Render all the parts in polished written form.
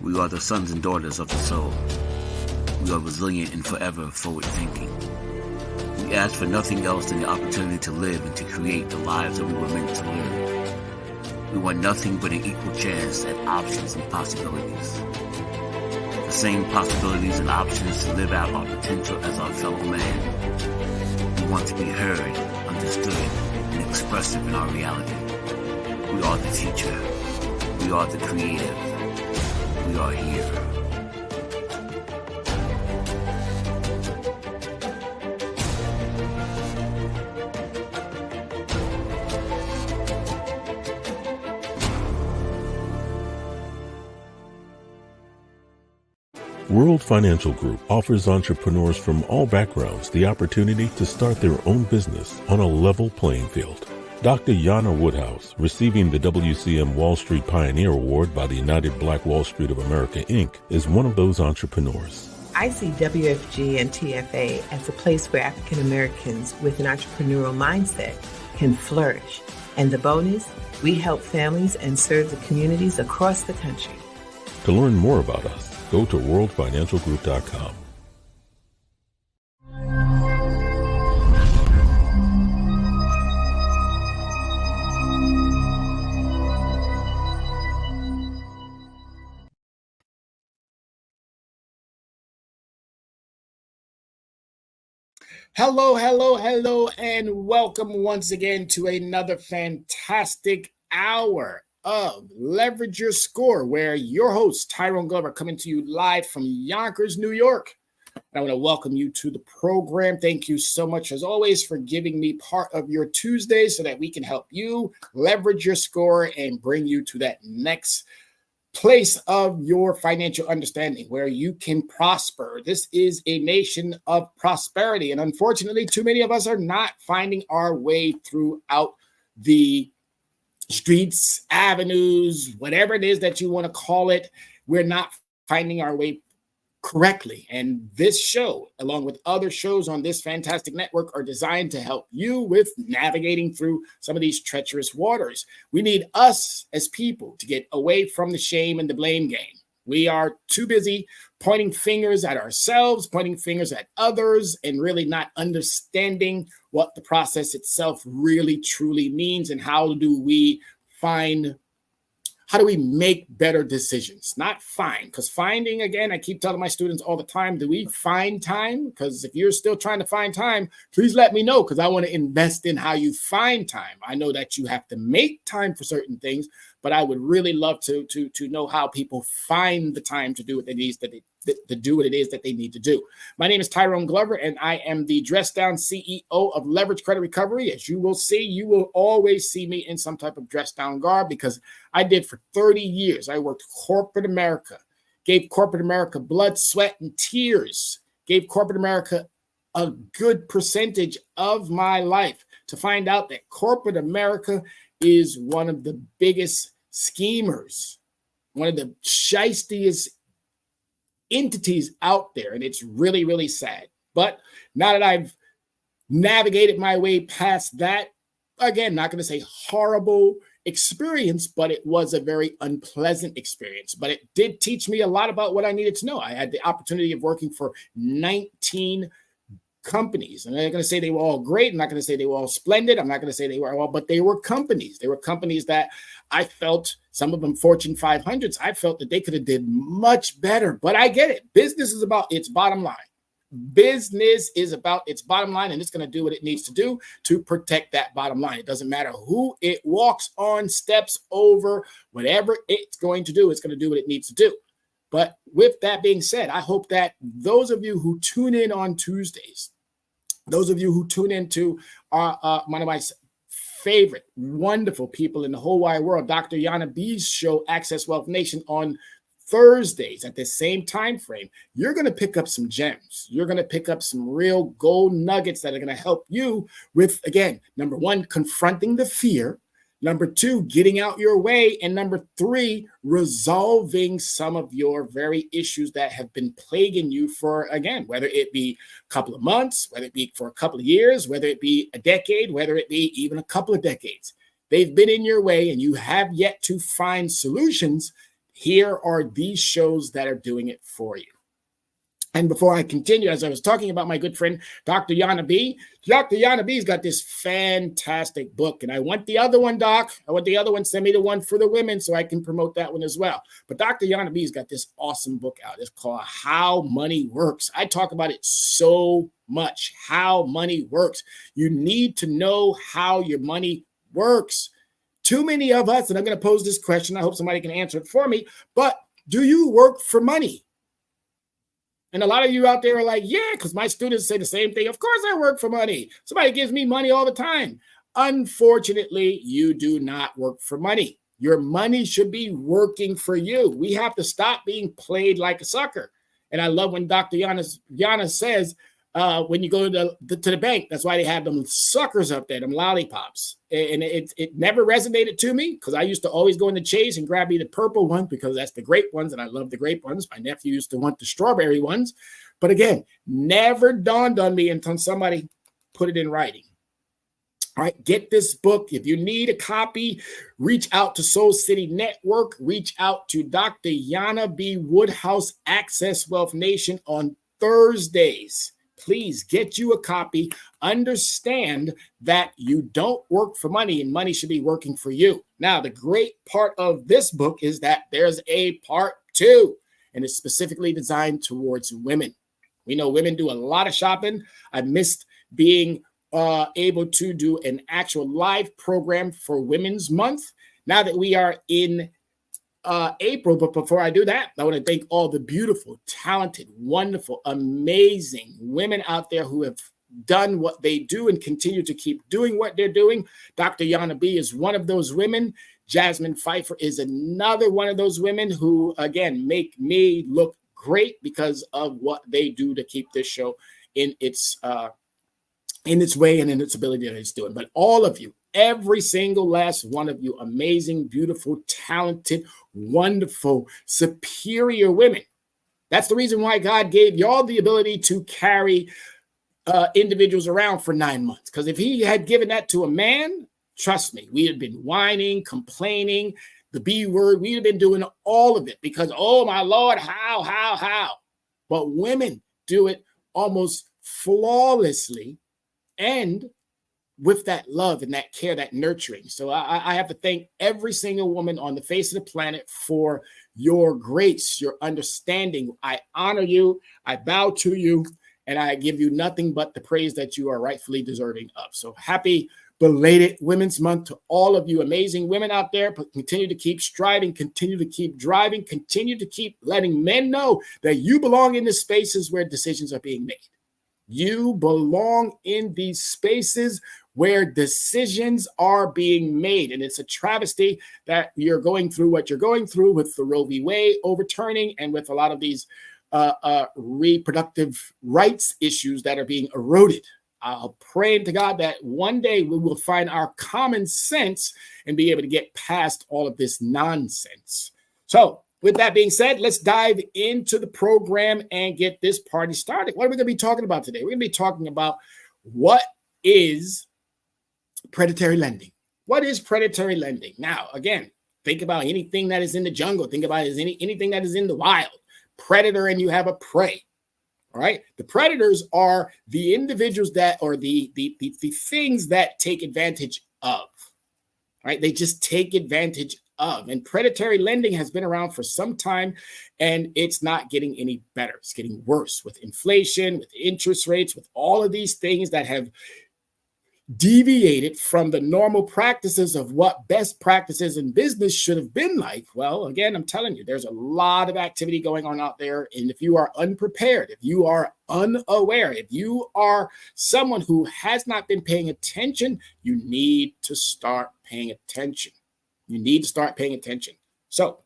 We are the sons and daughters of the soul. We are resilient and forever forward-thinking. We ask for nothing else than the opportunity to live and to create the lives that we were meant to live. We want nothing but an equal chance at options and possibilities. The same possibilities and options to live out our potential as our fellow man. We want to be heard, understood, and expressive in our reality. We are the future. We are the creative. We are here. World Financial Group offers entrepreneurs from all backgrounds the opportunity to start their own business on a level playing field. Dr. Yana Woodhouse, receiving the WCM Wall Street Pioneer Award by the United Black Wall Street of America, Inc., is one of those entrepreneurs. I see WFG and TFA as a place where African Americans with an entrepreneurial mindset can flourish. And the bonus, we help families and serve the communities across the country. To learn more about us, go to worldfinancialgroup.com. Hello, and welcome once again to another fantastic hour of Leverage Your Score, where your host, Tyrone Glover, coming to you live from Yonkers, New York. And I want to welcome you to the program. Thank you so much, as always, for giving me part of your Tuesday so that we can help you leverage your score and bring you to that next place of your financial understanding where you can prosper. This is a nation of prosperity. And unfortunately, too many of us are not finding our way throughout the streets, avenues, whatever it is that you want to call it. We're not finding our way correctly. And this show, along with other shows on this fantastic network, are designed to help you with navigating through some of these treacherous waters. We need us as people to get away from the shame and the blame game. We are too busy pointing fingers at ourselves, pointing fingers at others, and really not understanding what the process itself really truly means and how do we make better decisions? Not find, because finding, again, I keep telling my students all the time, do we find time? Because if you're still trying to find time, please let me know, because I want to invest in how you find time. I know that you have to make time for certain things, but I would really love to know how people find the time to do what they need, to do what it is that they need to do. My name is Tyrone Glover, and I am the Dress Down CEO of Leverage Credit Recovery. As you will see, you will always see me in some type of dress down garb, because I did for 30 years. I worked corporate America, gave corporate America blood, sweat, and tears, gave corporate America a good percentage of my life to find out that corporate America is one of the biggest schemers, one of the shystiest entities out there. And it's really, really sad. But now that I've navigated my way past that, again, not going to say horrible experience, but it was a very unpleasant experience. But it did teach me a lot about what I needed to know. I had the opportunity of working for 19 companies. And I'm not going to say they were all great. I'm not going to say they were all splendid. I'm not going to say they were all, but they were companies. They were companies that I felt, some of them Fortune 500s, I felt that they could have did much better. But I get it. Business is about its bottom line. Business is about its bottom line, and it's going to do what it needs to do to protect that bottom line. It doesn't matter who it walks on, steps over, whatever it's going to do, it's going to do what it needs to do. But with that being said, I hope that those of you who tune in on Tuesdays, those of you who tune into one of my favorite, wonderful people in the whole wide world, Dr. Yana B's show, Access Wealth Nation, on Thursdays at the same time frame, you're going to pick up some gems. You're going to pick up some real gold nuggets that are going to help you with, again, number one, confronting the fear. Number two, getting out your way. And number three, resolving some of your very issues that have been plaguing you for, again, whether it be a couple of months, whether it be for a couple of years, whether it be a decade, whether it be even a couple of decades. They've been in your way and you have yet to find solutions. Here are these shows that are doing it for you. And before I continue, as I was talking about my good friend, Dr. Yana B, Dr. Yana B's got this fantastic book. And I want the other one, Doc. I want the other one. Send me the one for the women so I can promote that one as well. But Dr. Yana B's got this awesome book out. It's called How Money Works. I talk about it so much, how money works. You need to know how your money works. Too many of us, and I'm going to pose this question. I hope somebody can answer it for me. But do you work for money? And a lot of you out there are like, yeah, because my students say the same thing. Of course I work for money. Somebody gives me money all the time. Unfortunately, you do not work for money. Your money should be working for you. We have to stop being played like a sucker. And I love when Dr. Yana says, when you go to the bank, that's why they have them suckers up there, them lollipops. And it never resonated to me because I used to always go in the Chase and grab me the purple one because that's the grape ones, and I love the grape ones. My nephew used to want the strawberry ones. But again, never dawned on me until somebody put it in writing. All right, get this book. If you need a copy, reach out to Soul City Network. Reach out to Dr. Yana B. Woodhouse, Access Wealth Nation on Thursdays. Please get you a copy. Understand that you don't work for money and money should be working for you. Now, the great part of this book is that there's a part 2, and it's specifically designed towards women. We know women do a lot of shopping. I missed being able to do an actual live program for Women's Month. Now that we are in April, but before I do that, I want to thank all the beautiful, talented, wonderful, amazing women out there who have done what they do and continue to keep doing what they're doing. Dr. Yana B is one of those women. Jasmine Pfeiffer is another one of those women who, again, make me look great because of what they do to keep this show in its way and in its ability that it's doing. But all of you, every single last one of you, amazing, beautiful, talented, wonderful, superior women. That's the reason why God gave y'all the ability to carry individuals around for 9 months. Because if he had given that to a man, trust me, we had been whining, complaining, the B word. We'd have been doing all of it because, oh my Lord, how? But women do it almost flawlessly and with that love and that care, that nurturing. So I have to thank every single woman on the face of the planet for your grace, your understanding. I honor you. I bow to you. And I give you nothing but the praise that you are rightfully deserving of. So happy belated Women's Month to all of you amazing women out there. But continue to keep striving, continue to keep driving, continue to keep letting men know that you belong in the spaces where decisions are being made. You belong in these spaces where decisions are being made. And it's a travesty that you're going through what you're going through with the Roe v. Wade overturning and with a lot of these reproductive rights issues that are being eroded. I'll pray to God that one day we will find our common sense and be able to get past all of this nonsense. So with that being said, let's dive into the program and get this party started. What are we going to be talking about today? We're going to be talking about what is predatory lending. What is predatory lending? Now, again, think about anything that is in the jungle. Think about it as anything that is in the wild. Predator and you have a prey. All right. The predators are the individuals that or the things that take advantage of. All right. They just take advantage of. And predatory lending has been around for some time and it's not getting any better. It's getting worse with inflation, with interest rates, with all of these things that have deviated from the normal practices of what best practices in business should have been like. Well, again, I'm telling you, there's a lot of activity going on out there. And if you are unprepared, if you are unaware, if you are someone who has not been paying attention, you need to start paying attention. You need to start paying attention. So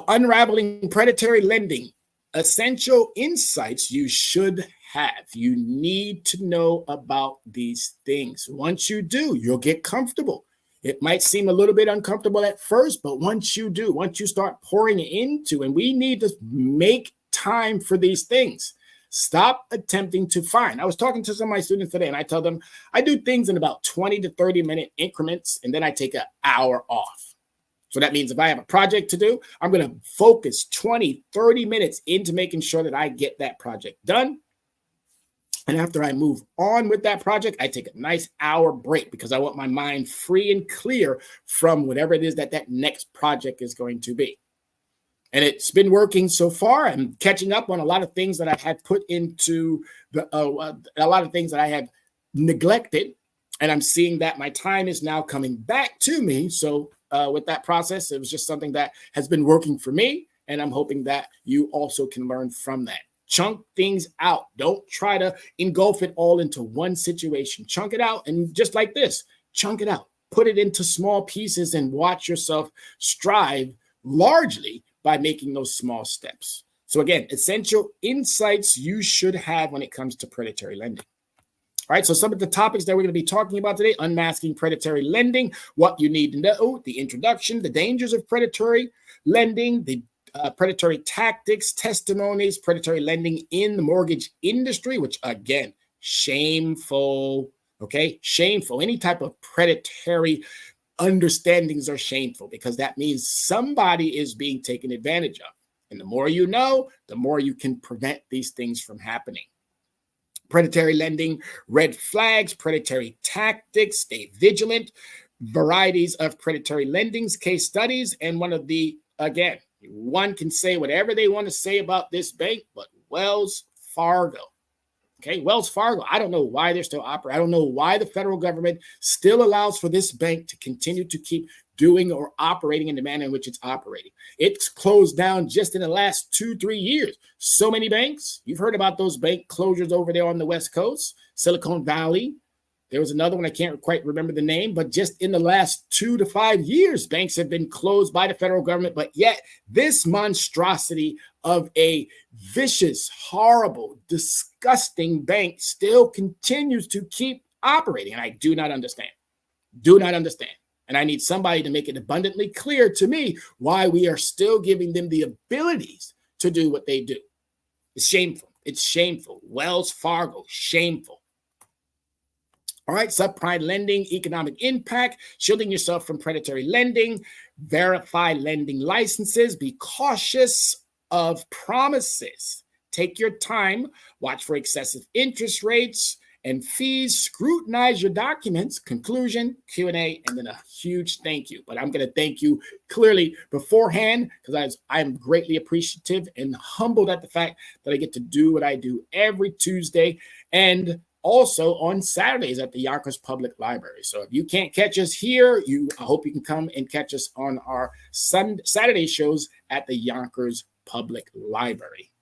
unraveling predatory lending. Essential insights you should have. You need to know about these things. Once you do, you'll get comfortable. It might seem a little bit uncomfortable at first, but once you do, once you start pouring into, and we need to make time for these things. Stop attempting to find. I was talking to some of my students today, and I tell them I do things in about 20 to 30-minute increments, and then I take an hour off. So that means if I have a project to do, I'm going to focus 20, 30 minutes into making sure that I get that project done. And after I move on with that project, I take a nice hour break because I want my mind free and clear from whatever it is that next project is going to be. And it's been working so far. I'm catching up on a lot of things that I had put into a lot of things that I have neglected. And I'm seeing that my time is now coming back to me. So with that process, it was just something that has been working for me. And I'm hoping that you also can learn from that. Chunk things out. Don't try to engulf it all into one situation. Chunk it out. And just like this, chunk it out. Put it into small pieces and watch yourself strive largely by making those small steps. So again, essential insights you should have when it comes to predatory lending. All right, so some of the topics that we're going to be talking about today: unmasking predatory lending, what you need to know, the introduction, the dangers of predatory lending, the predatory tactics, testimonies, predatory lending in the mortgage industry, which again, shameful, okay? Shameful. Any type of predatory understandings are shameful because that means somebody is being taken advantage of. And the more you know, the more you can prevent these things from happening. Predatory lending, red flags, predatory tactics, stay vigilant, varieties of predatory lendings, case studies, and again, one can say whatever they want to say about this bank, but Wells Fargo. Okay, Wells Fargo, I don't know why they're still operating. I don't know why the federal government still allows for this bank to continue to keep doing or operating in the manner in which it's operating. It's closed down just in the last 2-3 years. So many banks. You've heard about those bank closures over there on the West Coast, Silicon Valley. There was another one, I can't quite remember the name, but just in the last 2 to 5 years, banks have been closed by the federal government. But yet this monstrosity of a vicious, horrible, disgusting bank still continues to keep operating. And I do not understand. Do not understand. And I need somebody to make it abundantly clear to me why we are still giving them the abilities to do what they do. It's shameful. It's shameful. Wells Fargo, shameful. All right, subprime lending, economic impact, shielding yourself from predatory lending, verify lending licenses, be cautious of promises. Take your time, watch for excessive interest rates and fees, scrutinize your documents, conclusion, Q&A, and then a huge thank you. But I'm going to thank you clearly beforehand because I'm greatly appreciative and humbled at the fact that I get to do what I do every Tuesday and also on Saturdays at the Yonkers Public Library. So if you can't catch us here, I hope you can come and catch us on our Saturday shows at the Yonkers Public Library.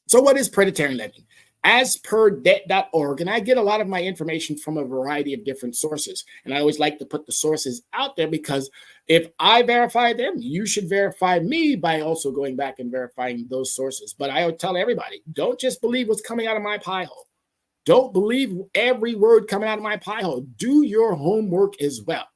So what is predatory lending? As per debt.org, and I get a lot of my information from a variety of different sources. And I always like to put the sources out there because if I verify them, you should verify me by also going back and verifying those sources. But I would tell everybody, don't just believe what's coming out of my pie hole. Don't believe every word coming out of my pie hole. Do your homework as well.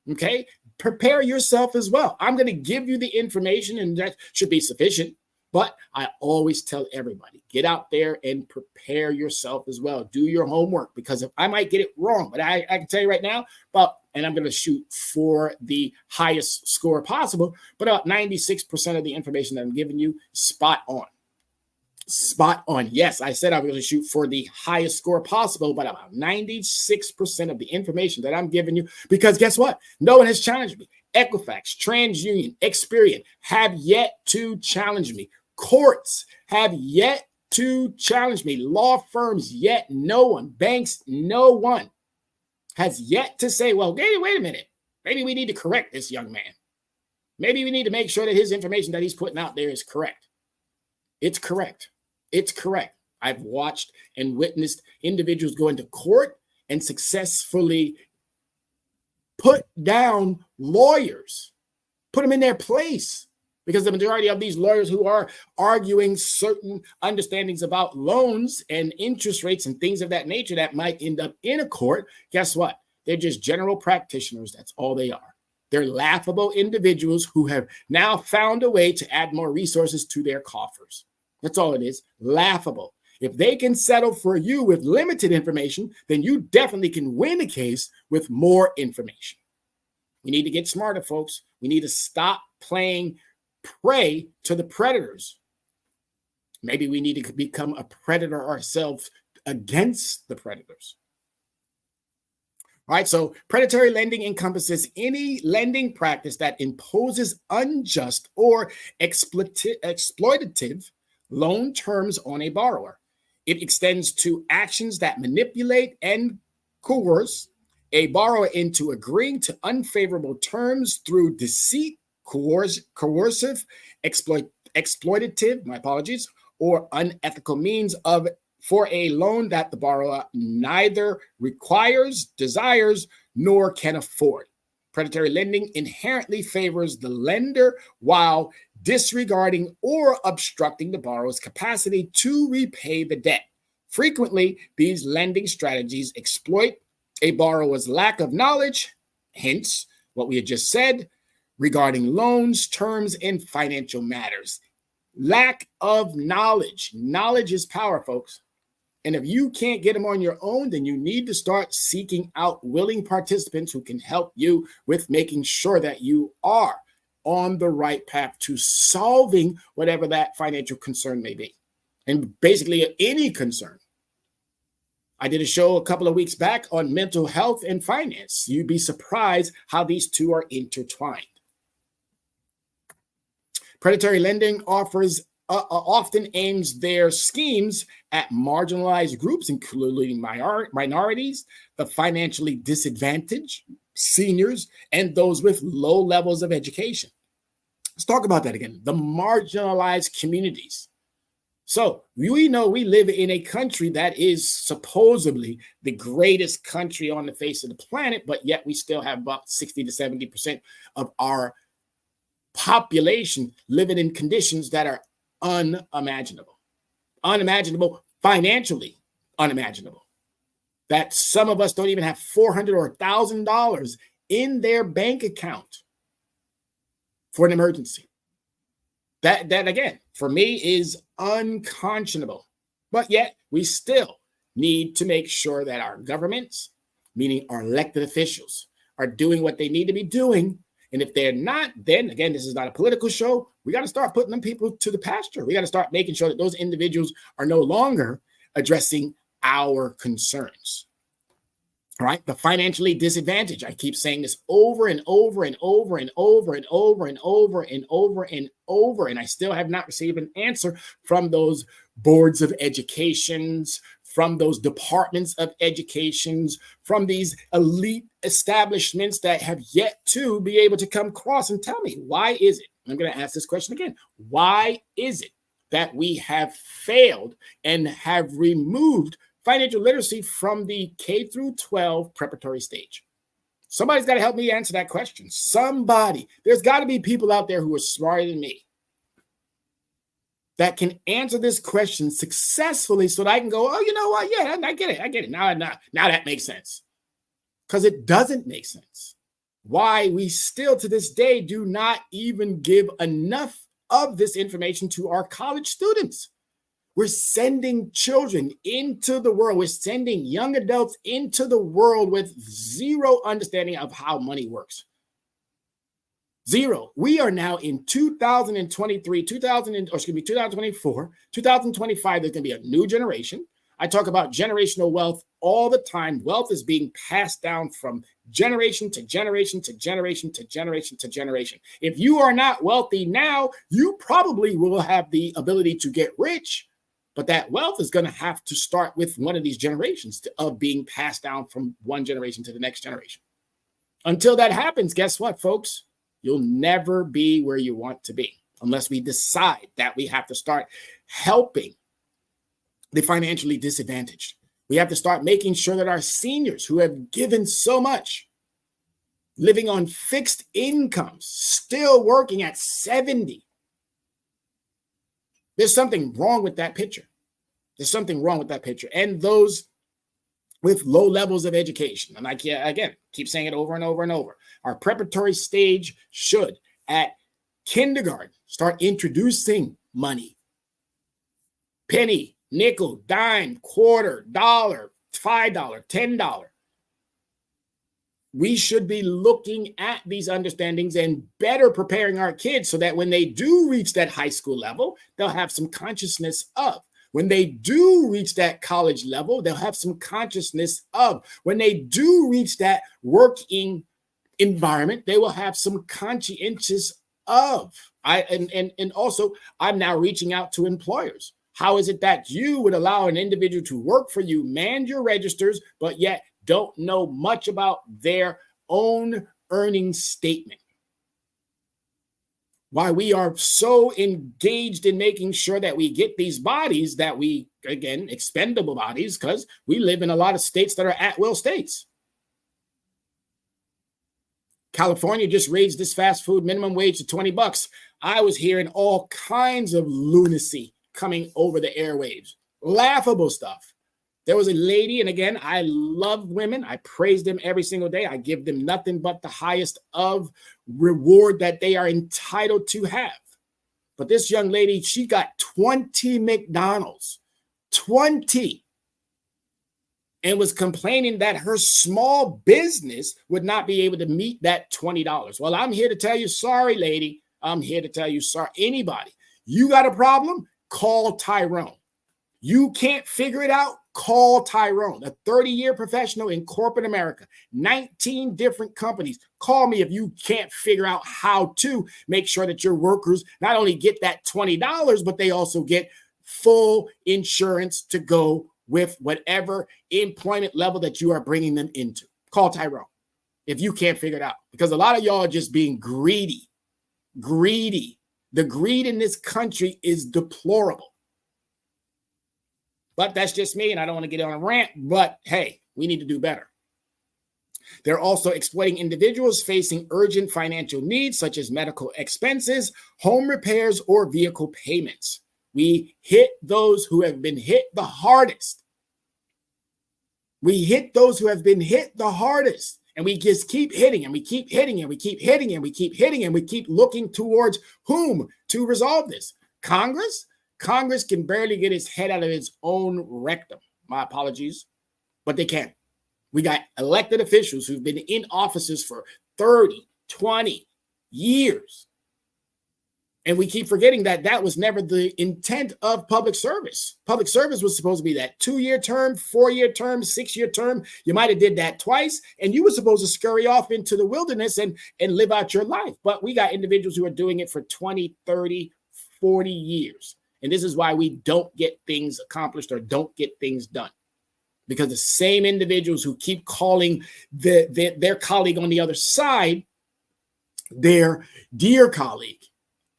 Okay? Prepare yourself as well. I'm going to give you the information, and that should be sufficient. But I always tell everybody, get out there and prepare yourself as well. Do your homework because if I might get it wrong, but I can tell you right now, and I'm going to shoot for the highest score possible, but about 96% of the information that I'm giving you, spot on. Spot on. Yes, I said I was going to shoot for the highest score possible, but about 96% of the information that I'm giving you, because guess what? No one has challenged me. Equifax, TransUnion, Experian have yet to challenge me. Courts have yet to challenge me. Law firms, yet no one. Banks, no one has yet to say, well, wait a minute. Maybe we need to correct this young man. Maybe we need to make sure that his information that he's putting out there is correct. It's correct. It's correct. I've watched and witnessed individuals go into court and successfully put down lawyers, put them in their place, because the majority of these lawyers who are arguing certain understandings about loans and interest rates and things of that nature that might end up in a court, guess what? They're just general practitioners. That's all they are. They're laughable individuals who have now found a way to add more resources to their coffers. That's all it is. Laughable. If they can settle for you with limited information, then you definitely can win a case with more information. We need to get smarter, folks. We need to stop playing prey to the predators. Maybe we need to become a predator ourselves against the predators. All right, so predatory lending encompasses any lending practice that imposes unjust or exploitative loan terms on a borrower. It extends to actions that manipulate and coerce a borrower into agreeing to unfavorable terms through deceit, coercive, exploitative, or unethical means for a loan that the borrower neither requires, desires, nor can afford. Predatory lending inherently favors the lender while disregarding or obstructing the borrower's capacity to repay the debt. Frequently, these lending strategies exploit a borrower's lack of knowledge, hence what we had just said, regarding loans, terms, and financial matters. Lack of knowledge. Knowledge is power, folks. And if you can't get them on your own, then you need to start seeking out willing participants who can help you with making sure that you are on the right path to solving whatever that financial concern may be. And basically any concern. I did a show a couple of weeks back on mental health and finance. You'd be surprised how these two are intertwined. Predatory lending often aims their schemes at marginalized groups, including minorities, the financially disadvantaged, seniors, and those with low levels of education. Let's talk about that again. The marginalized communities. So we know we live in a country that is supposedly the greatest country on the face of the planet, but yet we still have about 60 to 70% of our population living in conditions that are unimaginable, financially unimaginable, that some of us don't even have $400 or $1,000 in their bank account for an emergency. That again, for me, is unconscionable. But yet we still need to make sure that our governments, meaning our elected officials, are doing what they need to be doing. And if they're not, then again, this is not a political show. We got to start putting them people to the pasture. We got to start making sure that those individuals are no longer addressing our concerns. All right, the financially disadvantaged. I keep saying this over and over and over and over and over and over and over and over, and I still have not received an answer from those boards of educations, from those departments of educations, from these elite establishments that have yet to be able to come across and tell me, why is it? I'm going to ask this question again. Why is it that we have failed and have removed financial literacy from the K through 12 preparatory stage? Somebody's got to help me answer that question. Somebody. There's got to be people out there who are smarter than me that can answer this question successfully so that I can go, oh, you know what? Yeah, I get it. Now that makes sense. Because it doesn't make sense. Why we still to this day do not even give enough of this information to our college students. We're sending children into the world. We're sending young adults into the world with zero understanding of how money works. Zero. We are now in 2023, 2024, 2025. There's going to be a new generation. I talk about generational wealth all the time. Wealth is being passed down from generation to generation to generation to generation to generation. If you are not wealthy now, you probably will have the ability to get rich. But that wealth is going to have to start with one of these generations of being passed down from one generation to the next generation. Until that happens, guess what, folks? You'll never be where you want to be unless we decide that we have to start helping the financially disadvantaged. We have to start making sure that our seniors who have given so much, living on fixed incomes, still working at 70, there's something wrong with that picture. There's something wrong with that picture. And those with low levels of education. And I again keep saying it over and over and over. Our preparatory stage should, at kindergarten, start introducing money. penny, nickel, dime, quarter, dollar, $5, $10. We should be looking at these understandings and better preparing our kids so that when they do reach that high school level, they'll have some consciousness of. When they do reach that college level, they'll have some consciousness of. When they do reach that working environment, they will have some conscientious of. And also, I'm now reaching out to employers. How is it that you would allow an individual to work for you, man your registers, but yet don't know much about their own earnings statement? Why we are so engaged in making sure that we get these bodies that we, again, expendable bodies, because we live in a lot of states that are at-will states. California just raised this fast food minimum wage to $20. I was hearing all kinds of lunacy coming over the airwaves. Laughable stuff. There was a lady, and again, I love women. I praise them every single day. I give them nothing but the highest of reward that they are entitled to have. But this young lady, she got 20 McDonald's, 20, and was complaining that her small business would not be able to meet that $20. Well, I'm here to tell you, sorry, lady. I'm here to tell you, sorry. Anybody, you got a problem? Call Tyrone. You can't figure it out? Call Tyrone, a 30-year professional in corporate America, 19 different companies. Call me if you can't figure out how to make sure that your workers not only get that $20, but they also get full insurance to go with whatever employment level that you are bringing them into. Call Tyrone if you can't figure it out, because a lot of y'all are just being greedy. The greed in this country is deplorable. But that's just me, and I don't want to get on a rant, but hey, we need to do better. They're also exploiting individuals facing urgent financial needs, such as medical expenses, home repairs, or vehicle payments. We hit those who have been hit the hardest. We hit those who have been hit the hardest, and we just keep hitting, and we keep hitting, and we keep hitting, and we keep hitting, and we keep looking towards whom to resolve this. Congress? Congress can barely get its head out of its own rectum. My apologies, but they can. We got elected officials who've been in offices for 30, 20 years. And we keep forgetting that that was never the intent of public service. Public service was supposed to be that 2-year term, 4-year term, 6-year term. You might have did that twice, and you were supposed to scurry off into the wilderness and live out your life. But we got individuals who are doing it for 20, 30, 40 years. And this is why we don't get things accomplished or don't get things done. Because the same individuals who keep calling their colleague on the other side their dear colleague.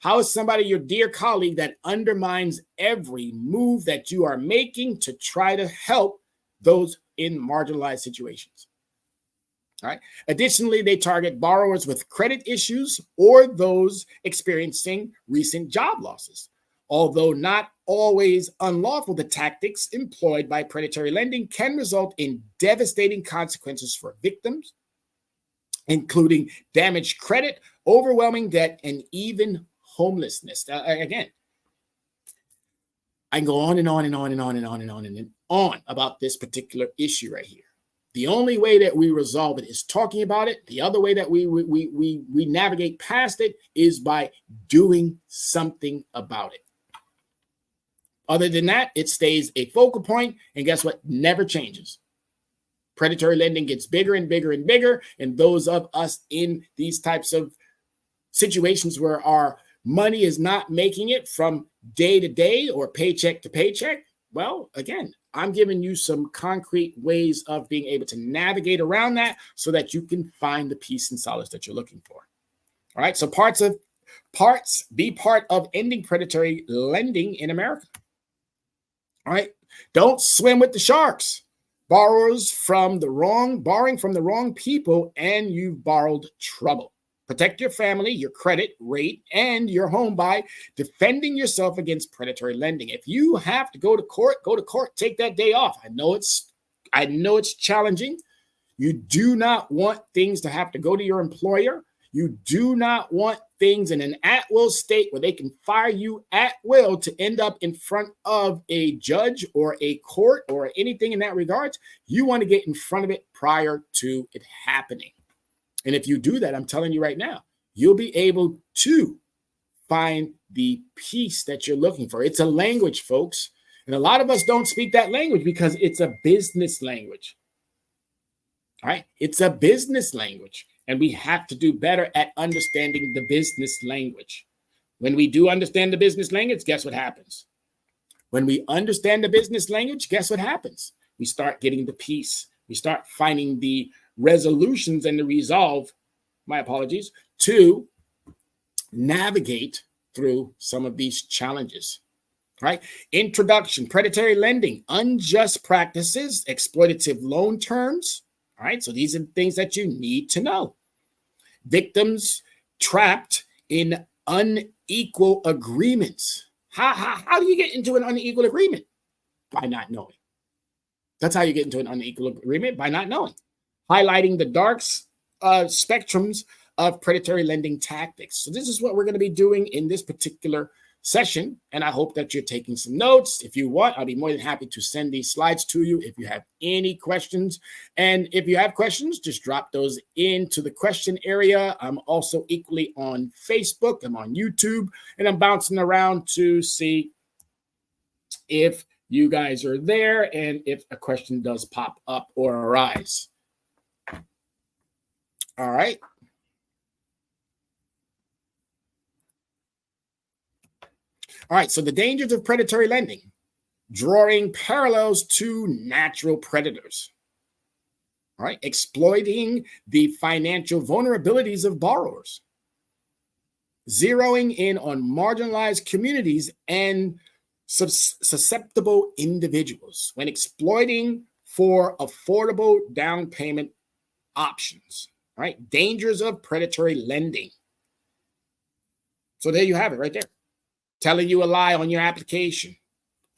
How is somebody your dear colleague that undermines every move that you are making to try to help those in marginalized situations? All right. Additionally, they target borrowers with credit issues or those experiencing recent job losses. Although not always unlawful, the tactics employed by predatory lending can result in devastating consequences for victims, including damaged credit, overwhelming debt, and even homelessness. Again, I can go on and on and on and on and on and on and on about this particular issue right here. The only way that we resolve it is talking about it. The other way that we navigate past it is by doing something about it. Other than that, it stays a focal point, and guess what? Never changes. Predatory lending gets bigger and bigger and bigger, and those of us in these types of situations where our money is not making it from day to day or paycheck to paycheck, well, again, I'm giving you some concrete ways of being able to navigate around that so that you can find the peace and solace that you're looking for. All right, so be part of ending predatory lending in America. All right. Don't swim with the sharks. Borrowing from the wrong people, and you've borrowed trouble. Protect your family, your credit rate, and your home by defending yourself against predatory lending. If you have to go to court, go to court. Take that day off. I know it's challenging. You do not want things to have to go to your employer. You do not want things in an at-will state where they can fire you at will to end up in front of a judge or a court or anything in that regard. You want to get in front of it prior to it happening. And if you do that, I'm telling you right now, you'll be able to find the peace that you're looking for. It's a language, folks. And a lot of us don't speak that language because it's a business language. All right? It's a business language. And we have to do better at understanding the business language. When we do understand the business language, guess what happens? When we understand the business language, guess what happens? We start getting the peace. We start finding the resolutions and the resolve, my apologies, to navigate through some of these challenges. Right? Introduction, predatory lending, unjust practices, exploitative loan terms. All right, so these are things that you need to know. Victims trapped in unequal agreements. How do you get into an unequal agreement? By not knowing. That's how you get into an unequal agreement, by not knowing. Highlighting the dark spectrums of predatory lending tactics. So this is what we're going to be doing in this particular session, and I hope that you're taking some notes. If you want, I'll be more than happy to send these slides to you if you have any questions. And if you have questions, just drop those into the question area. I'm also equally on Facebook, I'm on YouTube, and I'm bouncing around to see if you guys are there and if a question does pop up or arise. All right. All right, so the dangers of predatory lending, drawing parallels to natural predators. All right, exploiting the financial vulnerabilities of borrowers, zeroing in on marginalized communities and susceptible individuals when exploiting for affordable down payment options. All right, dangers of predatory lending. So there you have it right there. Telling you a lie on your application,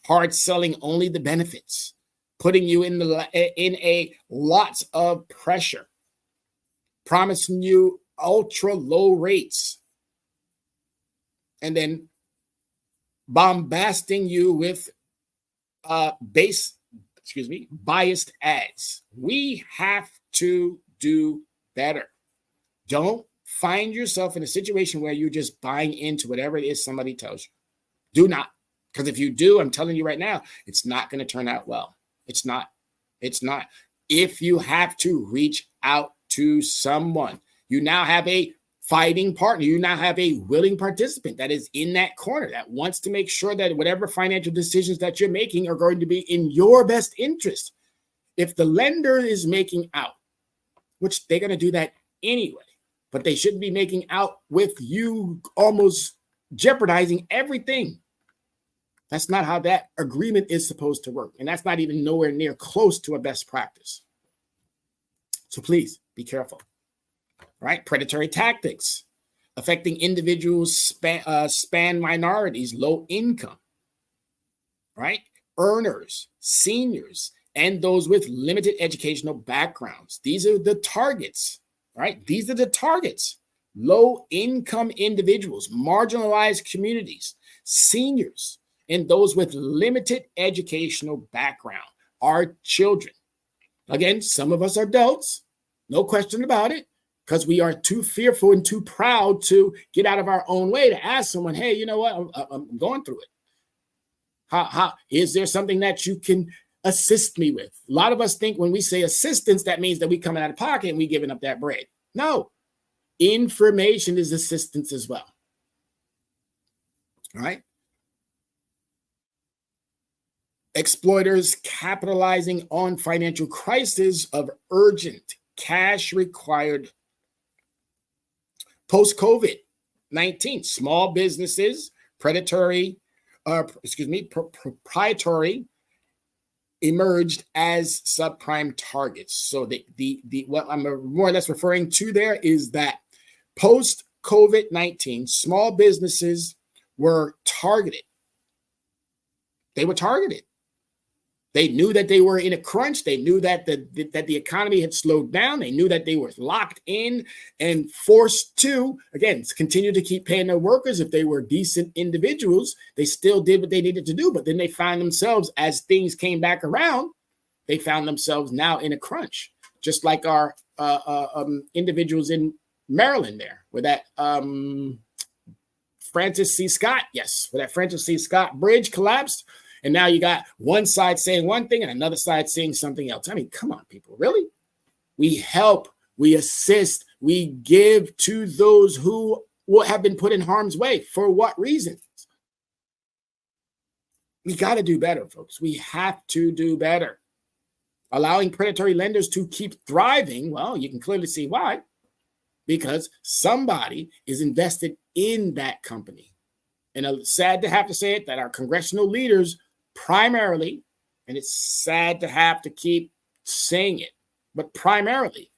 hard selling only the benefits, putting you in a lots of pressure, promising you ultra low rates, and then bombasting you with biased ads. We have to do better. Don't find yourself in a situation where you're just buying into whatever it is somebody tells you. Do not. Because if you do, I'm telling you right now, it's not going to turn out well. It's not. It's not. If you have to reach out to someone, you now have a fighting partner. You now have a willing participant that is in that corner that wants to make sure that whatever financial decisions that you're making are going to be in your best interest. If the lender is making out, which they're going to do that anyway, but they shouldn't be making out with you almost jeopardizing everything. That's not how that agreement is supposed to work. And that's not even nowhere near close to a best practice. So please be careful. Right? Predatory tactics affecting individuals, span minorities, low income. Right? Earners, seniors, and those with limited educational backgrounds. These are the targets. Right? These are the targets. Low income individuals, marginalized communities, seniors, and those with limited educational background, our children. Again, some of us are adults, no question about it, because we are too fearful and too proud to get out of our own way to ask someone, hey, you know what, I'm going through it. How is there something that you can assist me with? A lot of us think when we say assistance, that means that we coming out of pocket and we giving up that bread. No, information is assistance as well. All right. Exploiters capitalizing on financial crisis of urgent cash required post-COVID-19. Small businesses, proprietary emerged as subprime targets. So the what I'm more or less referring to there is that post-COVID-19, small businesses were targeted. They were targeted. They knew that they were in a crunch. They knew that the economy had slowed down. They knew that they were locked in and forced to, again, continue to keep paying their workers. If they were decent individuals, they still did what they needed to do. But then they found themselves, as things came back around, they found themselves now in a crunch, just like our individuals in Maryland there, where that Francis C. Scott, where that Francis C. Scott bridge collapsed. And now you got one side saying one thing and another side saying something else. I mean, come on, people, really? We help, we assist, we give to those who will have been put in harm's way. For what reasons? We got to do better, folks. We have to do better. Allowing predatory lenders to keep thriving, well, you can clearly see why. Because somebody is invested in that company. And it's sad to have to say it, that our congressional leaders primarily, and it's sad to have to keep saying it, but primarily,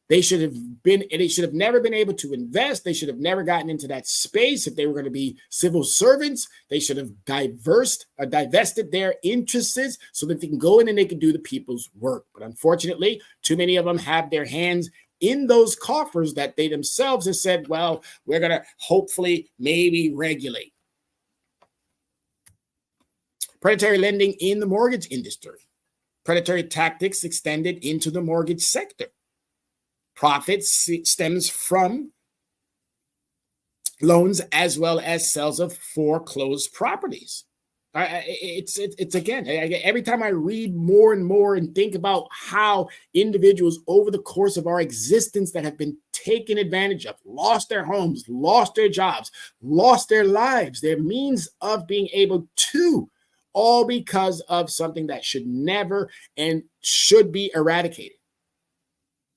they should have never been able to invest. They should have never gotten into that space. If they were going to be civil servants, they should have divested their interests so that they can go in and they can do the people's work. But unfortunately, too many of them have their hands in those coffers that they themselves have said, well, we're going to hopefully maybe regulate. Predatory lending in the mortgage industry. Predatory tactics extended into the mortgage sector. Profits stems from loans as well as sales of foreclosed properties. It's again, every time I read more and more and think about how individuals over the course of our existence that have been taken advantage of, lost their homes, lost their jobs, lost their lives, their means of being able to, all because of something that should never and should be eradicated.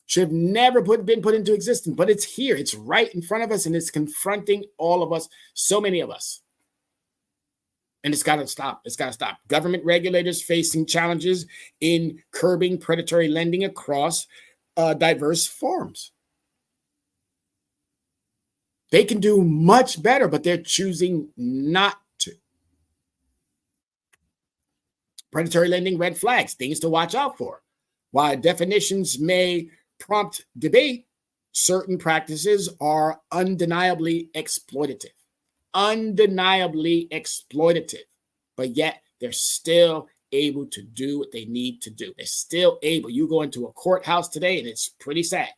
Should have never been put into existence, but it's here. It's right in front of us, and it's confronting all of us, so many of us. And it's got to stop. It's got to stop. Government regulators facing challenges in curbing predatory lending across diverse forms. They can do much better, but they're choosing not to. Predatory lending red flags, things to watch out for. While definitions may prompt debate, certain practices are undeniably exploitative. Undeniably exploitative. But yet they're still able to do what they need to do. They're still able. You go into a courthouse today, and it's pretty sad.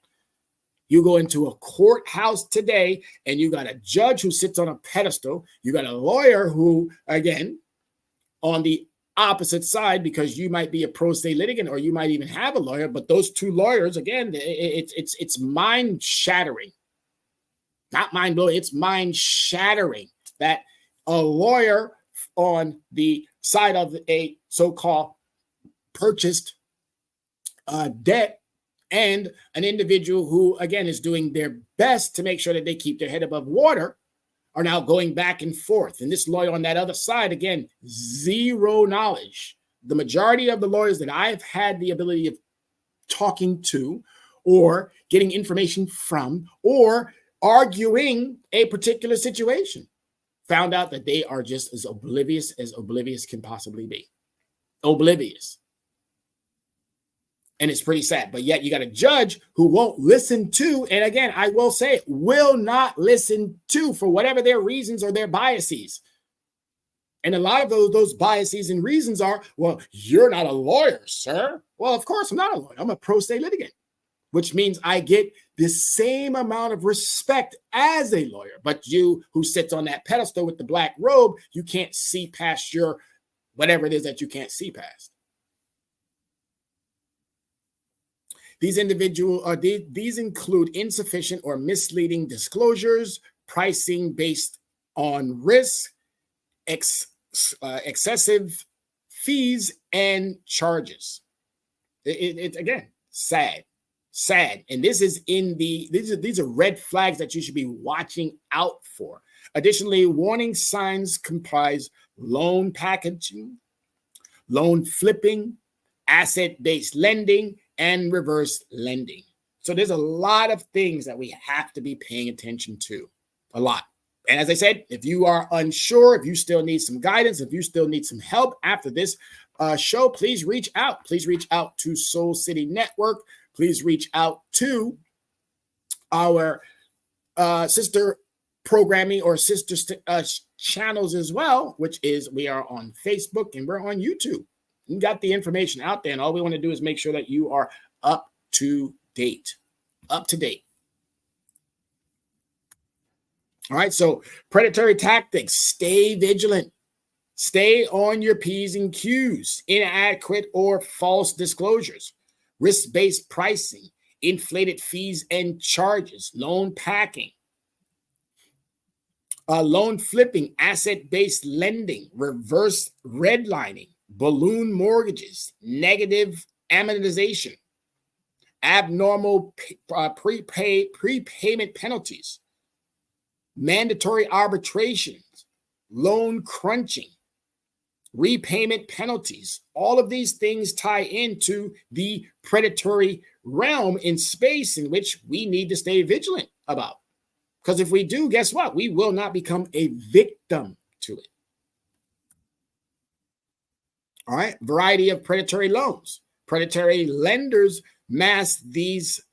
You go into a courthouse today, and you got a judge who sits on a pedestal. You got a lawyer who, again, on the opposite side, because you might be a pro se litigant or you might even have a lawyer, but those two lawyers, again, it's mind shattering, not mind blowing. It's mind shattering that a lawyer on the side of a so-called purchased debt and an individual who, again, is doing their best to make sure that they keep their head above water are now going back and forth. And this lawyer on that other side, again, zero knowledge. The majority of the lawyers that I've had the ability of talking to or getting information from or arguing a particular situation found out that they are just as oblivious can possibly be. Oblivious. And it's pretty sad. But yet you got a judge who won't listen to, and again, I will say it, will not listen to, for whatever their reasons or their biases. And a lot of those biases and reasons are, well, you're not a lawyer, sir. Well, of course, I'm not a lawyer. I'm a pro se litigant, which means I get the same amount of respect as a lawyer. But you who sits on that pedestal with the black robe, you can't see past your whatever it is that you can't see past. These include insufficient or misleading disclosures, pricing based on risk, excessive fees, and charges. It's again sad. And this is these are red flags that you should be watching out for. Additionally, warning signs comprise loan packaging, loan flipping, asset-based lending, and reverse lending. So there's a lot of things that we have to be paying attention to, a lot. And as I said, if you are unsure, if you still need some guidance, if you still need some help after this show, please reach out. Please reach out to Soul City Network. Please reach out to our sister programming or sister channels as well, which is we are on Facebook and we're on YouTube. You got the information out there, and all we want to do is make sure that you are up to date. Up to date. All right, so predatory tactics, stay vigilant. Stay on your P's and Q's, inadequate or false disclosures, risk-based pricing, inflated fees and charges, loan packing, loan flipping, asset-based lending, reverse redlining, balloon mortgages, negative amortization, abnormal prepayment penalties, mandatory arbitrations, loan crunching, repayment penalties. All of these things tie into the predatory realm in space in which we need to stay vigilant about. Because if we do, guess what? We will not become a victim to it. All right, variety of predatory loans. Predatory lenders mask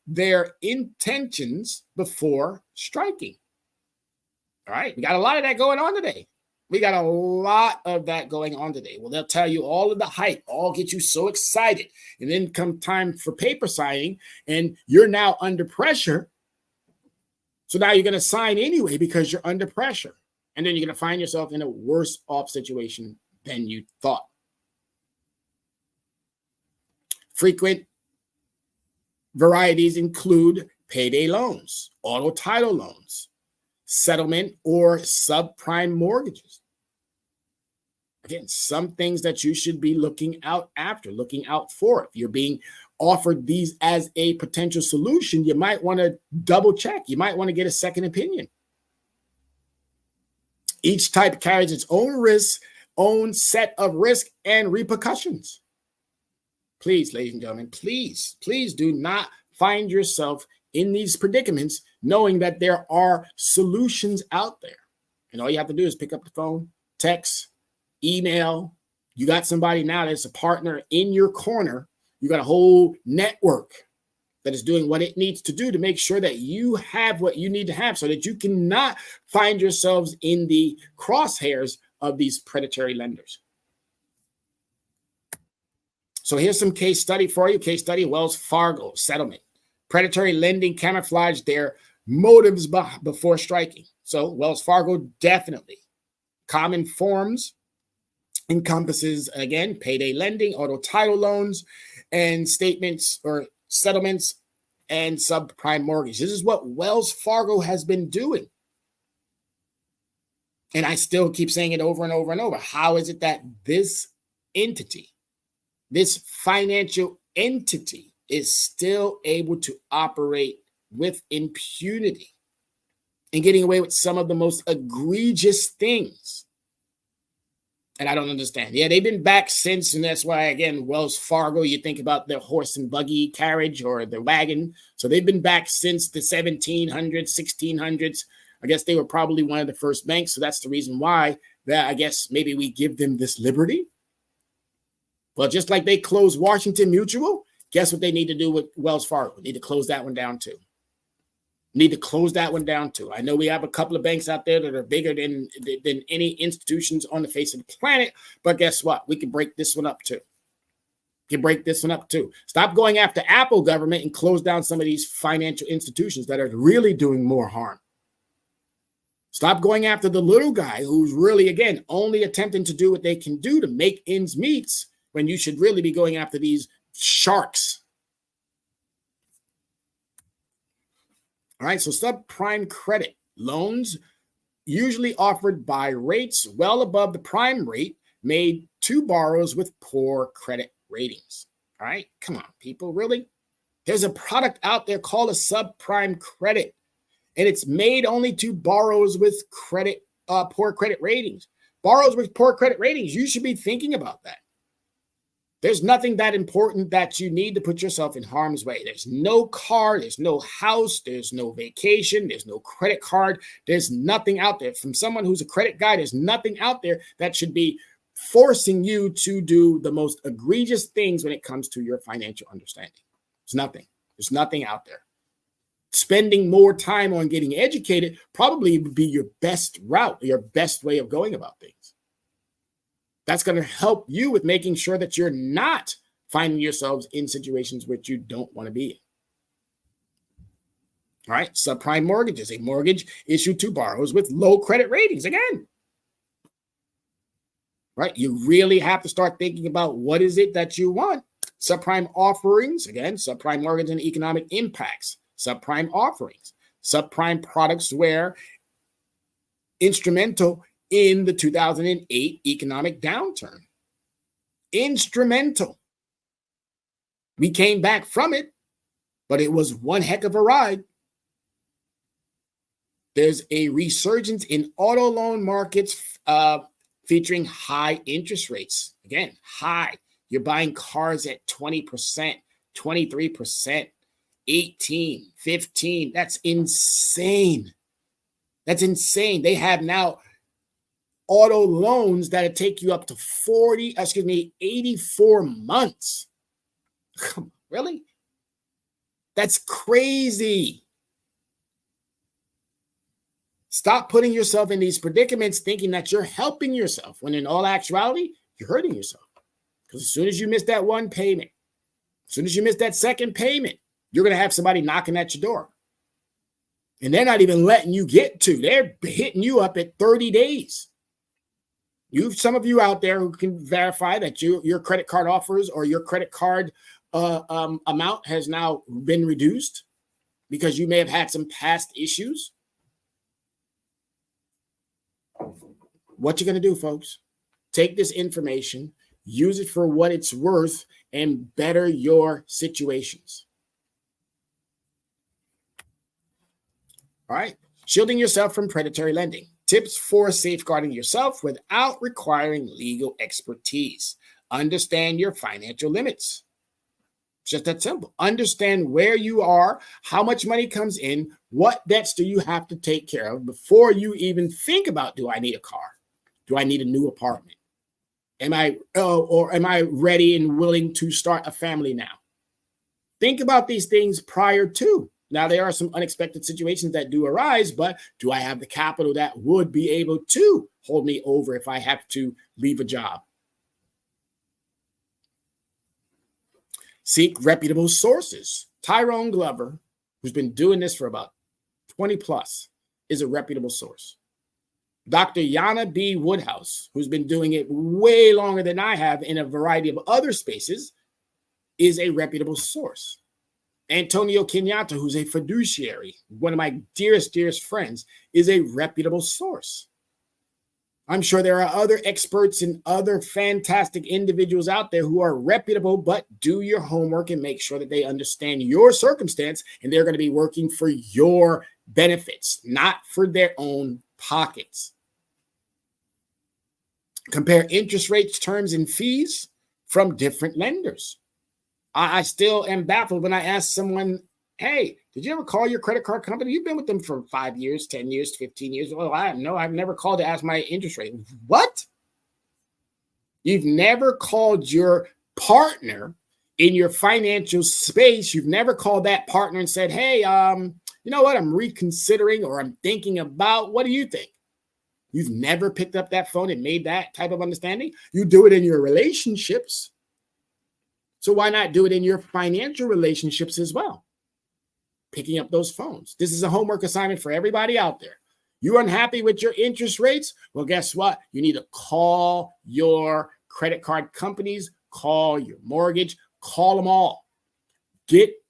their intentions before striking. All right, we got a lot of that going on today. Well, they'll tell you all of the hype, all get you so excited. And then come time for paper signing, and you're now under pressure. So now you're going to sign anyway because you're under pressure. And then you're going to find yourself in a worse off situation than you thought. Frequent varieties include payday loans, auto title loans, settlement or subprime mortgages. Again, some things that you should be looking out for. If you're being offered these as a potential solution, you might want to double check. You might want to get a second opinion. Each type carries its own risk, own set of risk and repercussions. Please, ladies and gentlemen, please do not find yourself in these predicaments knowing that there are solutions out there. And all you have to do is pick up the phone, text, email. You got somebody now that's a partner in your corner. You got a whole network that is doing what it needs to do to make sure that you have what you need to have so that you cannot find yourselves in the crosshairs of these predatory lenders. So here's some case study for you. Case study, Wells Fargo settlement. Predatory lending camouflage their motives before striking. So Wells Fargo definitely. Common forms encompasses, again, payday lending, auto title loans, and statements or settlements and subprime mortgage. This is what Wells Fargo has been doing. And I still keep saying it over and over and over. How is it that this entity, this financial entity, is still able to operate with impunity and getting away with some of the most egregious things? And I don't understand. Yeah, they've been back since, and that's why, again, Wells Fargo, you think about their horse and buggy carriage or the wagon. So they've been back since the 1700s, 1600s. I guess they were probably one of the first banks. So that's the reason why that I guess maybe we give them this liberty. Well, just like they closed Washington Mutual, guess what they need to do with Wells Fargo? They need to close that one down too. I know we have a couple of banks out there that are bigger than any institutions on the face of the planet, but guess what? We can break this one up too. Stop going after Apple government and close down some of these financial institutions that are really doing more harm. Stop going after the little guy who's really, again, only attempting to do what they can do to make ends meet when you should really be going after these sharks. All right, so subprime credit loans usually offered by rates well above the prime rate made to borrowers with poor credit ratings. All right, come on, people, really? There's a product out there called a subprime credit, and it's made only to borrowers with poor credit ratings. Borrowers with poor credit ratings, you should be thinking about that. There's nothing that important that you need to put yourself in harm's way. There's no car, there's no house, there's no vacation, there's no credit card. There's nothing out there. From someone who's a credit guy, there's nothing out there that should be forcing you to do the most egregious things when it comes to your financial understanding. There's nothing out there. Spending more time on getting educated probably would be your best route, your best way of going about things. That's going to help you with making sure that you're not finding yourselves in situations which you don't want to be in. All right, subprime mortgages, a mortgage issued to borrowers with low credit ratings. Again, right? You really have to start thinking about what is it that you want. Subprime offerings, again, subprime mortgage and economic impacts, subprime offerings, subprime products were instrumental in the 2008 economic downturn. Instrumental. We came back from it, but it was one heck of a ride. There's a resurgence in auto loan markets featuring high interest rates. Again, high. You're buying cars at 20%, 23%, 18, 15. That's insane. That's insane. They have now auto loans that'll take you up to 84 months. Really? That's crazy. Stop putting yourself in these predicaments thinking that you're helping yourself when in all actuality, you're hurting yourself. Because as soon as you miss that one payment, as soon as you miss that second payment, you're going to have somebody knocking at your door. And they're not even letting you get to. They're hitting you up at 30 days. Some of you out there who can verify that your credit card offers or your credit card amount has now been reduced because you may have had some past issues. What you're going to do, folks, take this information, use it for what it's worth, and better your situations. All right. Shielding yourself from predatory lending. Tips for safeguarding yourself without requiring legal expertise. Understand your financial limits. Just that simple. Understand where you are, how much money comes in, what debts do you have to take care of before you even think about, do I need a car? Do I need a new apartment? Am I ready and willing to start a family now? Think about these things prior to. Now, there are some unexpected situations that do arise, but do I have the capital that would be able to hold me over if I have to leave a job? Seek reputable sources. Tyrone Glover, who's been doing this for about 20 plus, is a reputable source. Dr. Yana B. Woodhouse, who's been doing it way longer than I have in a variety of other spaces, is a reputable source. Antonio Kenyatta, who's a fiduciary, one of my dearest friends, is a reputable source. I'm sure there are other experts and other fantastic individuals out there who are reputable, but do your homework and make sure that they understand your circumstance and they're going to be working for your benefits, not for their own pockets. Compare interest rates, terms, and fees from different lenders. I still am baffled when I ask someone, hey, did you ever call your credit card company? You've been with them for 5 years, 10 years, 15 years. Well, I've never called to ask my interest rate. What? You've never called your partner in your financial space. You've never called that partner and said, hey, you know what? I'm reconsidering or I'm thinking about. What do you think? You've never picked up that phone and made that type of understanding. You do it in your relationships. So why not do it in your financial relationships as well? Picking up those phones. This is a homework assignment for everybody out there. You unhappy with your interest rates? Well, guess what? You need to call your credit card companies, call your mortgage, call them all.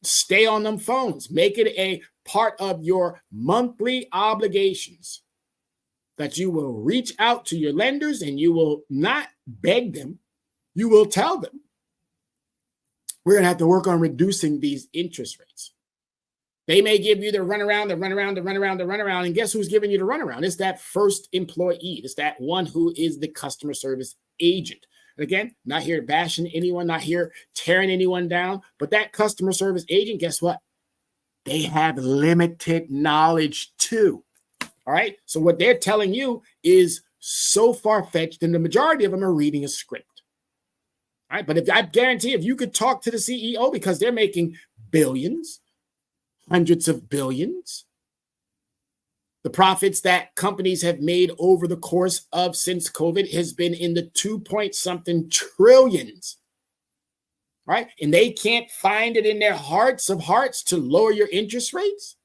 Stay on them phones. Make it a part of your monthly obligations that you will reach out to your lenders and you will not beg them. You will tell them, we're going to have to work on reducing these interest rates. They may give you the runaround. And guess who's giving you the runaround? It's that first employee. It's that one who is the customer service agent. And again, not here bashing anyone, not here tearing anyone down, but that customer service agent, guess what? They have limited knowledge too. All right. So what they're telling you is so far-fetched, and the majority of them are reading a script. All right, but if I guarantee if you could talk to the CEO, because they're making billions, hundreds of billions, the profits that companies have made over the course of since COVID has been in the 2-point-something trillions, right? And they can't find it in their hearts of hearts to lower your interest rates.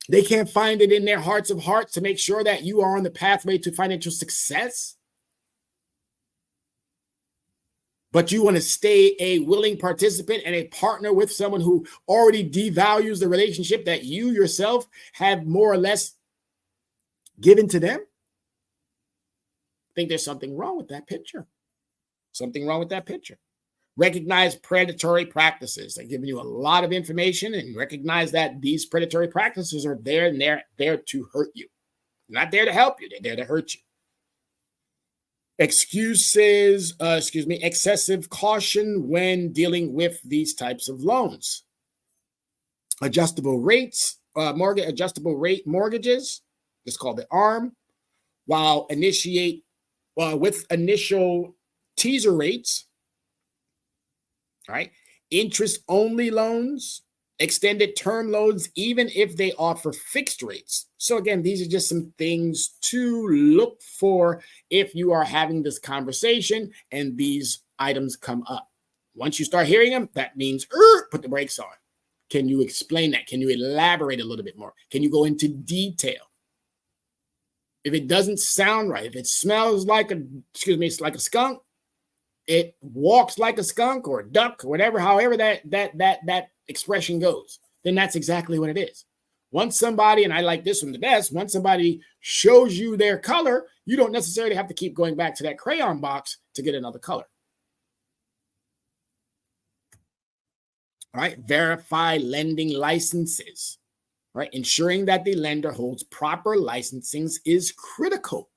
They can't find it in their hearts of hearts to make sure that you are on the pathway to financial success. But you want to stay a willing participant and a partner with someone who already devalues the relationship that you yourself have more or less given to them. I think there's something wrong with that picture. Something wrong with that picture. Recognize predatory practices. They're giving you a lot of information, and recognize that these predatory practices are there, and they're there to hurt you. They're not there to help you. They're there to hurt you. Excessive caution when dealing with these types of loans. Adjustable rate mortgages, it's called the ARM, with initial teaser rates, right? Interest-only loans, extended term loans, even if they offer fixed rates. So again, these are just some things to look for if you are having this conversation and these items come up. Once you start hearing them, that means put the brakes on. Can you explain that? Can you elaborate a little bit more? Can you go into detail? If it doesn't sound right, if it smells like it's like a skunk, it walks like a skunk or a duck or whatever, however that expression goes, then that's exactly what it is. Once somebody, and I like this one the best, once somebody shows you their color, you don't necessarily have to keep going back to that crayon box to get another color. All right, verify lending licenses, right? Ensuring that the lender holds proper licensing is critical.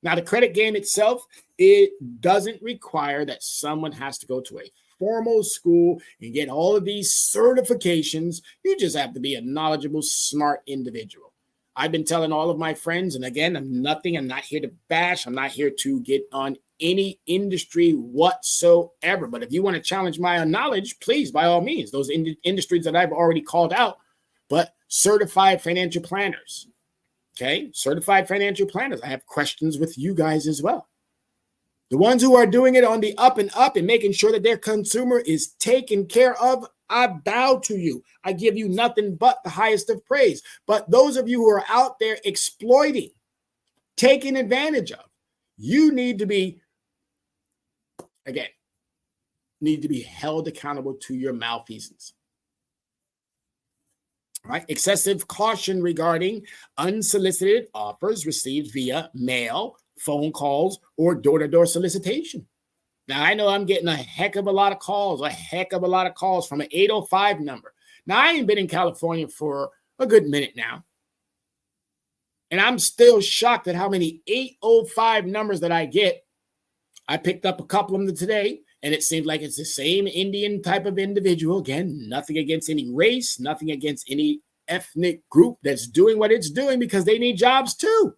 Now, the credit game itself, it doesn't require that someone has to go to a formal school and get all of these certifications. You just have to be a knowledgeable, smart individual. I've been telling all of my friends, and again, I'm not here to bash. I'm not here to get on any industry whatsoever. But if you want to challenge my knowledge, please, by all means, those industries that I've already called out, but certified financial planners. Okay, certified financial planners. I have questions with you guys as well. The ones who are doing it on the up and up and making sure that their consumer is taken care of, I bow to you. I give you nothing but the highest of praise. But those of you who are out there exploiting, taking advantage of, you need to be, again, held accountable to your malfeasance. Right? Excessive caution regarding unsolicited offers received via mail, phone calls, or door-to-door solicitation. Now, I know I'm getting a heck of a lot of calls from an 805 number. Now, I ain't been in California for a good minute now. And I'm still shocked at how many 805 numbers that I get. I picked up a couple of them today, and it seems like it's the same Indian type of individual. Again, nothing against any race, nothing against any ethnic group that's doing what it's doing because they need jobs too.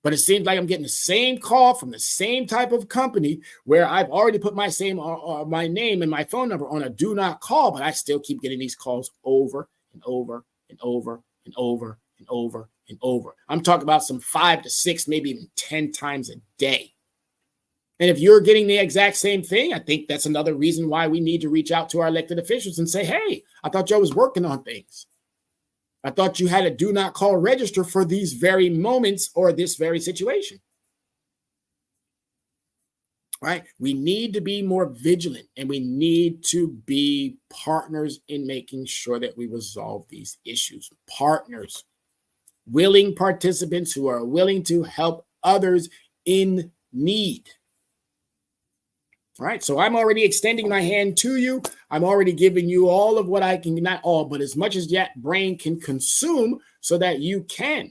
But it seems like I'm getting the same call from the same type of company where I've already put my name and my phone number on a do not call, but I still keep getting these calls over and over and over and over and over and over. I'm talking about some 5 to 6, maybe even 10 times a day. And if you're getting the exact same thing, I think that's another reason why we need to reach out to our elected officials and say, hey, I thought y'all was working on things. I thought you had a do not call register for these very moments or this very situation. Right? We need to be more vigilant, and we need to be partners in making sure that we resolve these issues. Partners, willing participants who are willing to help others in need. All right, so I'm already extending my hand to you. I'm already giving you all of what I can, not all, but as much as that brain can consume so that you can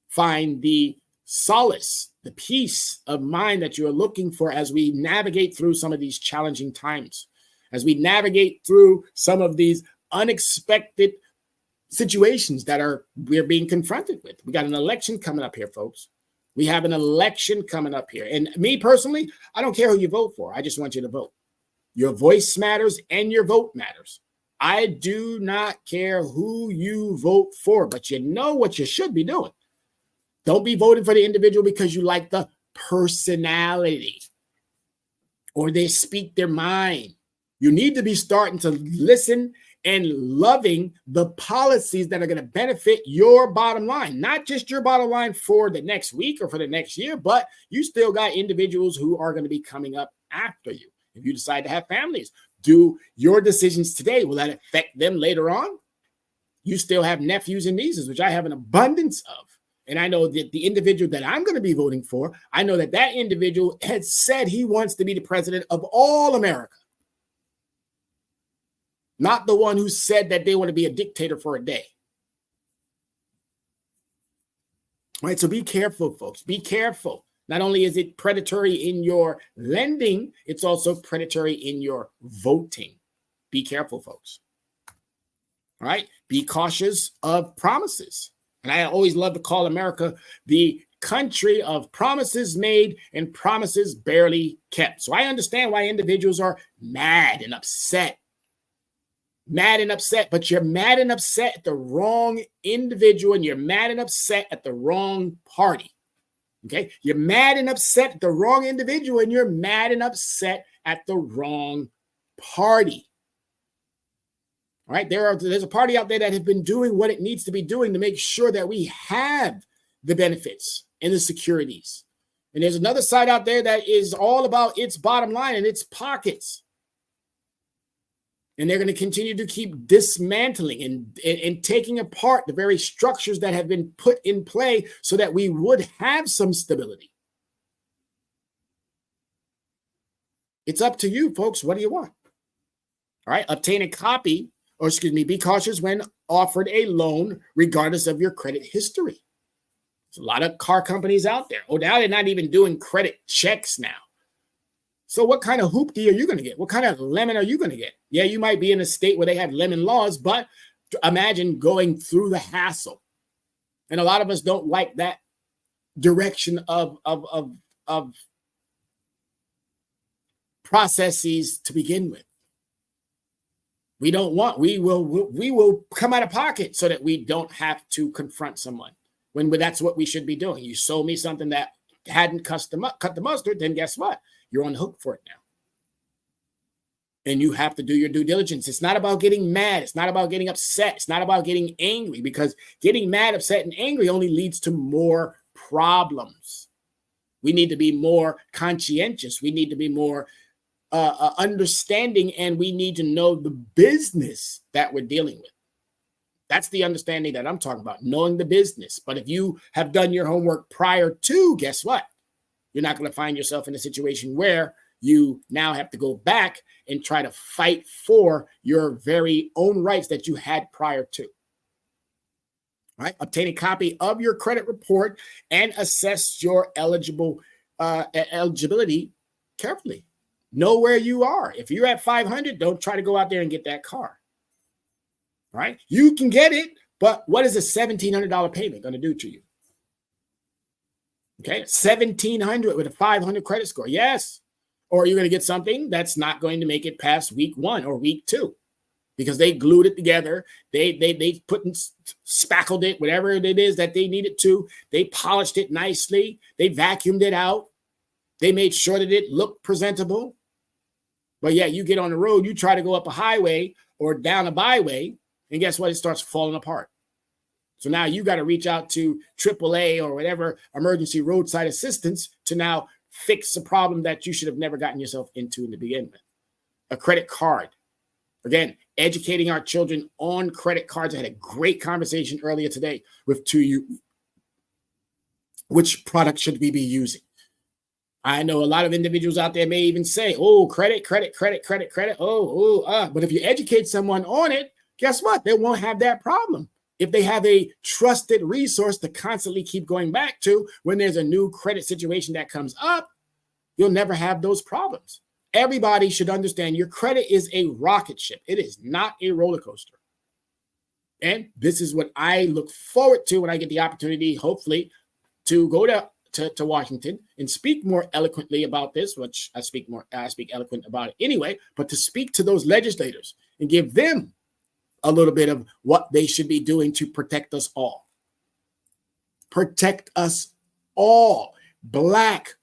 find the solace, the peace of mind that you're looking for as we navigate through some of these challenging times, as we navigate through some of these unexpected situations that we're being confronted with. We got an election coming up here, folks. We have an election coming up here. And me personally, I don't care who you vote for. I just want you to vote. Your voice matters and your vote matters. I do not care who you vote for, but you know what you should be doing. Don't be voting for the individual because you like the personality or they speak their mind. You need to be starting to listen and loving the policies that are going to benefit your bottom line, not just your bottom line for the next week or for the next year, but you still got individuals who are going to be coming up after you. If you decide to have families, do your decisions today, will that affect them later on? You still have nephews and nieces, which I have an abundance of. And I know that the individual that I'm going to be voting for, I know that that individual has said he wants to be the president of all America. Not the one who said that they want to be a dictator for a day. All right, so be careful, folks. Be careful. Not only is it predatory in your lending, it's also predatory in your voting. Be careful, folks. All right, be cautious of promises. And I always love to call America the country of promises made and promises barely kept. So I understand why individuals are mad and upset. Mad and upset, but you're mad and upset at the wrong individual and you're mad and upset at the wrong party. Okay? You're mad and upset at the wrong individual and you're mad and upset at the wrong party. All right? There's a party out there that has been doing what it needs to be doing to make sure that we have the benefits and the securities. And there's another side out there that is all about its bottom line and its pockets. And they're going to continue to keep dismantling and taking apart the very structures that have been put in play so that we would have some stability. It's up to you, folks. What do you want? All right. Obtain a copy, or excuse me, be cautious when offered a loan, regardless of your credit history. There's a lot of car companies out there. Oh, now they're not even doing credit checks now. So what kind of hoopty are you going to get? What kind of lemon are you going to get? Yeah, you might be in a state where they have lemon laws, but imagine going through the hassle. And a lot of us don't like that direction of processes to begin with. We will come out of pocket so that we don't have to confront someone when that's what we should be doing. You sold me something that hadn't cut the mustard, then guess what? You're on the hook for it now. And you have to do your due diligence. It's not about getting mad. It's not about getting upset. It's not about getting angry, because getting mad, upset, and angry only leads to more problems. We need to be more conscientious. We need to be more understanding, and we need to know the business that we're dealing with. That's the understanding that I'm talking about, knowing the business. But if you have done your homework prior to, guess what? You're not going to find yourself in a situation where you now have to go back and try to fight for your very own rights that you had prior to. All right. Obtain a copy of your credit report and assess your eligibility carefully. Know where you are. If you're at 500, don't try to go out there and get that car. All right. You can get it, but what is a $1,700 payment going to do to you? Okay, 1,700 with a 500 credit score. Yes. Or you're going to get something that's not going to make it past week 1 or week 2 because they glued it together. They put and spackled it, whatever it is that they needed to. They polished it nicely. They vacuumed it out. They made sure that it looked presentable. But yeah, you get on the road, you try to go up a highway or down a byway, and guess what? It starts falling apart. So now you got to reach out to AAA or whatever emergency roadside assistance to now fix a problem that you should have never gotten yourself into in the beginning. A credit card. Again, educating our children on credit cards. I had a great conversation earlier today with you. Which product should we be using? I know a lot of individuals out there may even say, oh, credit. But if you educate someone on it, guess what? They won't have that problem. If they have a trusted resource to constantly keep going back to when there's a new credit situation that comes up, you'll never have those problems. Everybody should understand your credit is a rocket ship. It is not a roller coaster. And this is what I look forward to when I get the opportunity, hopefully, to go to Washington and speak more eloquently about this, which I speak eloquent about it anyway, but to speak to those legislators and give them a little bit of what they should be doing to protect us all. Protect us all. Black,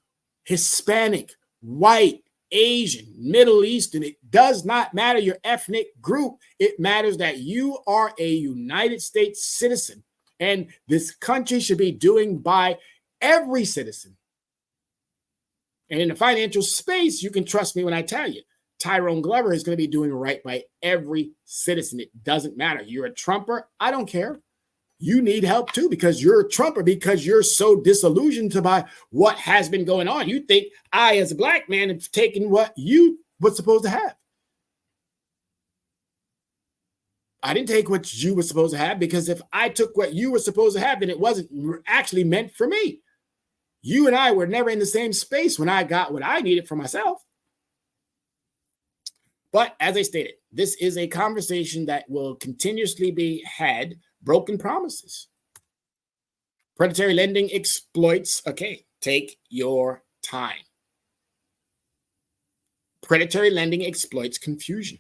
Hispanic, white, Asian, Middle Eastern. It does not matter your ethnic group. It matters that you are a United States citizen. And this country should be doing by every citizen. And in the financial space, you can trust me when I tell you, Tyrone Glover is going to be doing right by every citizen. It doesn't matter. You're a Trumper. I don't care. You need help too because you're a Trumper, because you're so disillusioned by what has been going on. You think I, as a black man, have taken what you were supposed to have. I didn't take what you were supposed to have, because if I took what you were supposed to have, then it wasn't actually meant for me. You and I were never in the same space when I got what I needed for myself. But as I stated, this is a conversation that will continuously be had. Broken promises. Predatory lending exploits. Okay, take your time. Predatory lending exploits confusion.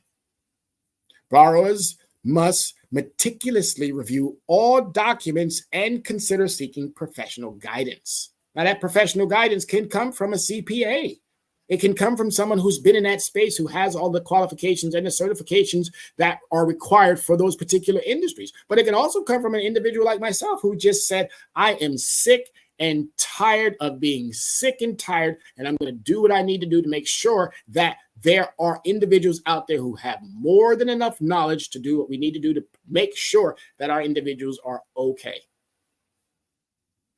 Borrowers must meticulously review all documents and consider seeking professional guidance. Now, that professional guidance can come from a CPA. It can come from someone who's been in that space, who has all the qualifications and the certifications that are required for those particular industries. But it can also come from an individual like myself who just said, I am sick and tired of being sick and tired, and I'm going to do what I need to do to make sure that there are individuals out there who have more than enough knowledge to do what we need to do to make sure that our individuals are okay.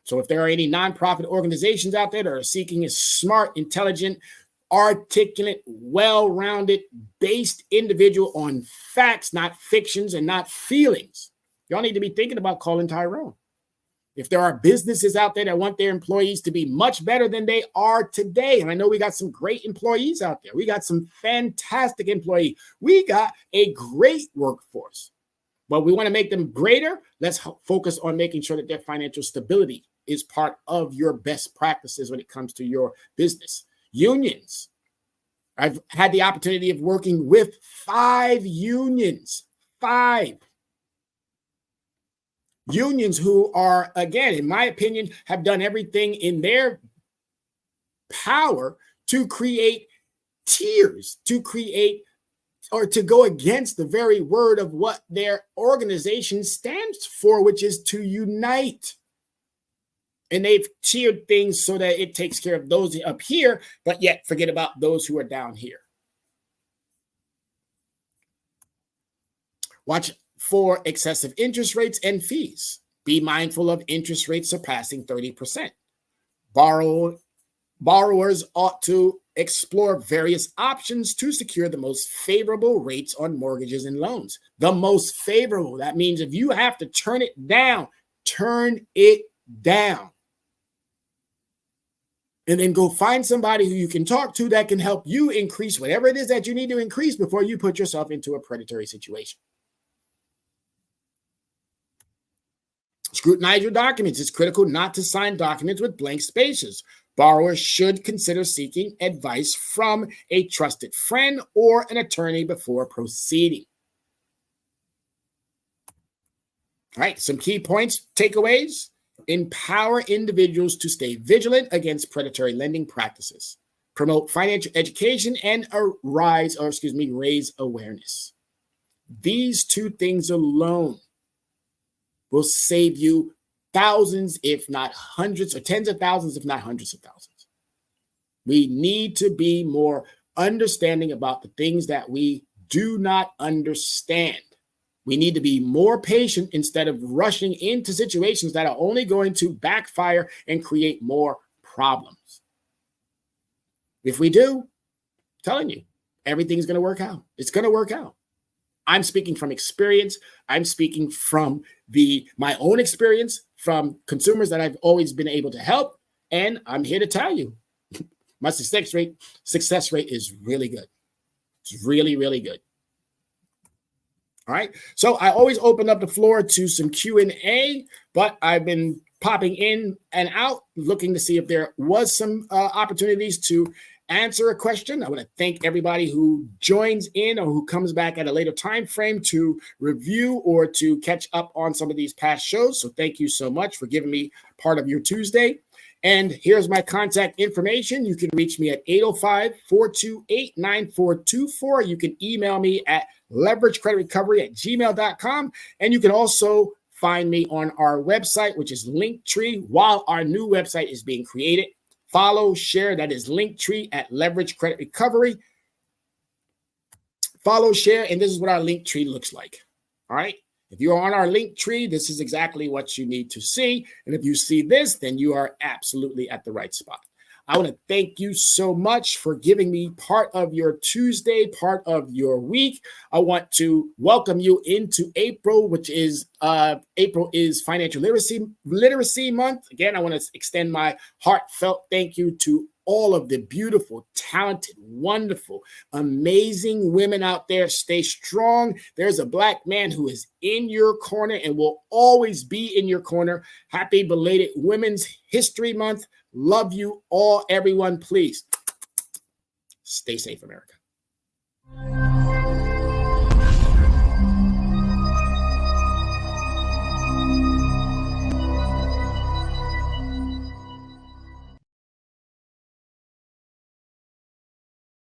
So if there are any nonprofit organizations out there that are seeking a smart, intelligent, articulate, well-rounded, based individual on facts, not fictions and not feelings, y'all need to be thinking about calling Tyrone. If there are businesses out there that want their employees to be much better than they are today, and I know we got some great employees out there. We got some fantastic employees. We got a great workforce. But we want to make them greater. Let's focus on making sure that their financial stability is part of your best practices when it comes to your business. Unions. I've had the opportunity of working with 5 unions. 5 unions who are, again, in my opinion, have done everything in their power to create tiers, to create or to go against the very word of what their organization stands for, which is to unite. And they've tiered things so that it takes care of those up here, but yet forget about those who are down here. Watch for excessive interest rates and fees. Be mindful of interest rates surpassing 30%. Borrowers ought to explore various options to secure the most favorable rates on mortgages and loans. The most favorable. That means if you have to turn it down, turn it down. And then go find somebody who you can talk to that can help you increase whatever it is that you need to increase before you put yourself into a predatory situation. Scrutinize your documents. It's critical not to sign documents with blank spaces. Borrowers should consider seeking advice from a trusted friend or an attorney before proceeding. All right, some key points, takeaways. Empower individuals to stay vigilant against predatory lending practices. Promote financial education and raise awareness. These 2 things alone will save you thousands, if not hundreds, or tens of thousands, if not hundreds of thousands. We need to be more understanding about the things that we do not understand. We need to be more patient instead of rushing into situations that are only going to backfire and create more problems. If we do, I'm telling you, everything's going to work out. It's going to work out. I'm speaking from experience. I'm speaking from my own experience, from consumers that I've always been able to help. And I'm here to tell you, my success rate is really good. It's really, really good. All right. So I always open up the floor to some Q&A, but I've been popping in and out, looking to see if there was some opportunities to answer a question. I want to thank everybody who joins in or who comes back at a later time frame to review or to catch up on some of these past shows. So thank you so much for giving me part of your Tuesday. And here's my contact information. You can reach me at 805-428-9424. You can email me at leveragecreditrecovery@gmail.com. And you can also find me on our website, which is Linktree, while our new website is being created. Follow, share, that is Linktree at Leverage Credit Recovery. Follow, share, and this is what our Linktree looks like. All right. If you're on our Linktree, this is exactly what you need to see. And if you see this, then you are absolutely at the right spot. I want to thank you so much for giving me part of your Tuesday, part of your week. I want to welcome you into April, which is April is Financial Literacy Month. Again, I want to extend my heartfelt thank you to all of the beautiful, talented, wonderful, amazing women out there. Stay strong. There's a Black man who is in your corner and will always be in your corner. Happy belated Women's History Month. Love you all, everyone. Please stay safe, America.